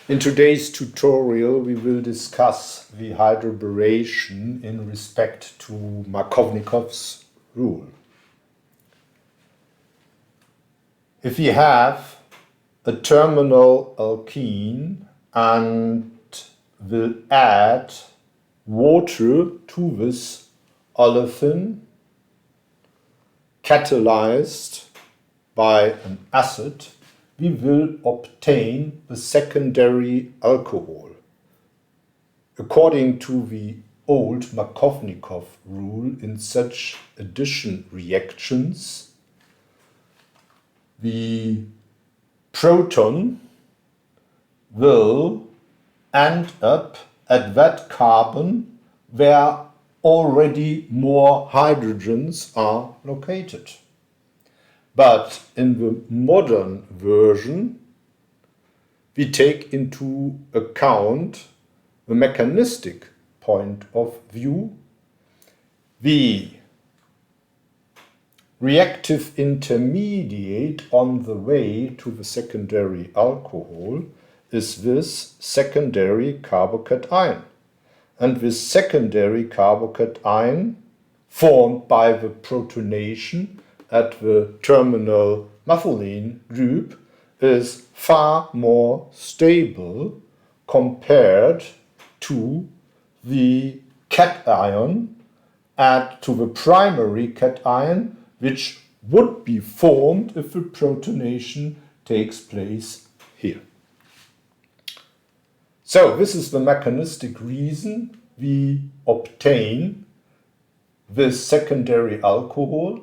In today's tutorial, we will discuss the hydroboration in respect to Markownikows rule. If we have a terminal alkene and will add water to this olefin catalyzed by an acid, we will obtain the secondary alcohol. According to the old Markownikow rule, in such addition reactions, the proton will end up at that carbon where already more hydrogens are located. But in the modern version, we take into account the mechanistic point of view. The reactive intermediate on the way to the secondary alcohol is this secondary carbocation. And this secondary carbocation, formed by the protonation at the terminal methylene group, is far more stable compared to the cation to the primary cation, which would be formed if the protonation takes place here. So this is the mechanistic reason we obtain this secondary alcohol,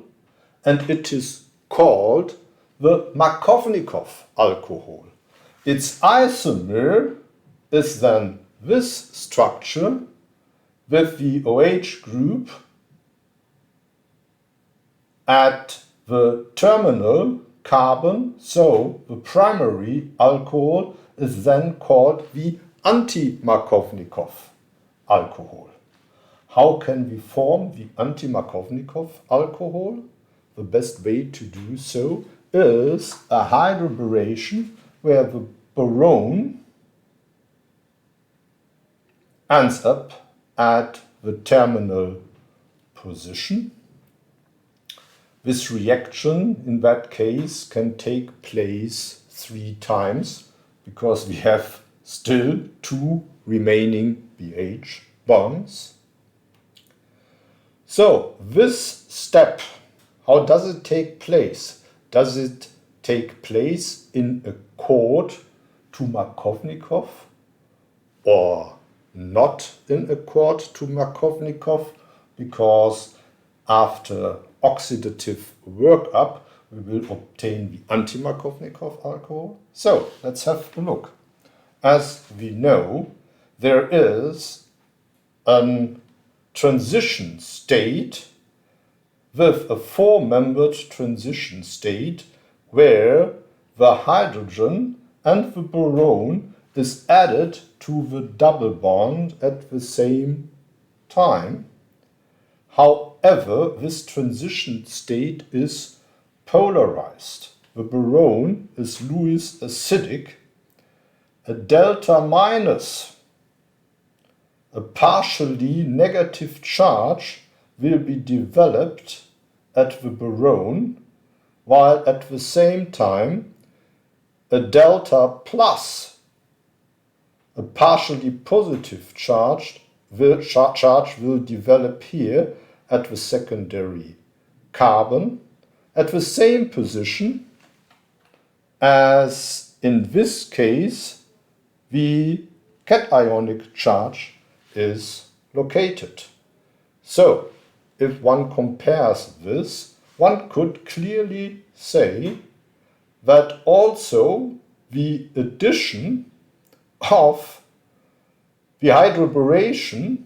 and it is called the Markownikow alcohol. Its isomer is then this structure with the OH group at the terminal carbon, so the primary alcohol is then called the anti-Markownikow alcohol. How can we form the anti-Markownikow alcohol? The best way to do so is a hydroboration where the boron ends up at the terminal position. This reaction in that case can take place 3 times because we have still 2 remaining BH bonds. So this step, how does it take place? Does it take place in accord to Markownikow or not in accord to Markownikow? Because after oxidative workup, we will obtain the anti-Markownikow alcohol. So let's have a look. As we know, there is a transition state with a 4-membered transition state where the hydrogen and the boron is added to the double bond at the same time. However, this transition state is polarized. The boron is Lewis acidic. A delta minus, a partially negative charge, will be developed at the boron, while at the same time a delta plus, a partially positive charge will develop here at the secondary carbon at the same position as in this case the cationic charge is located. So if one compares this, one could clearly say that also the addition of the hydroboration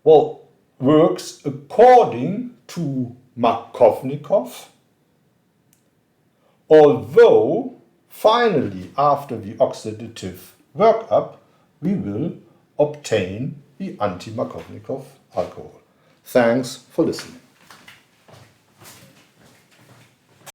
works according to Markownikow, although finally after the oxidative workup we will obtain the anti-Markownikow alcohol. Thanks for listening.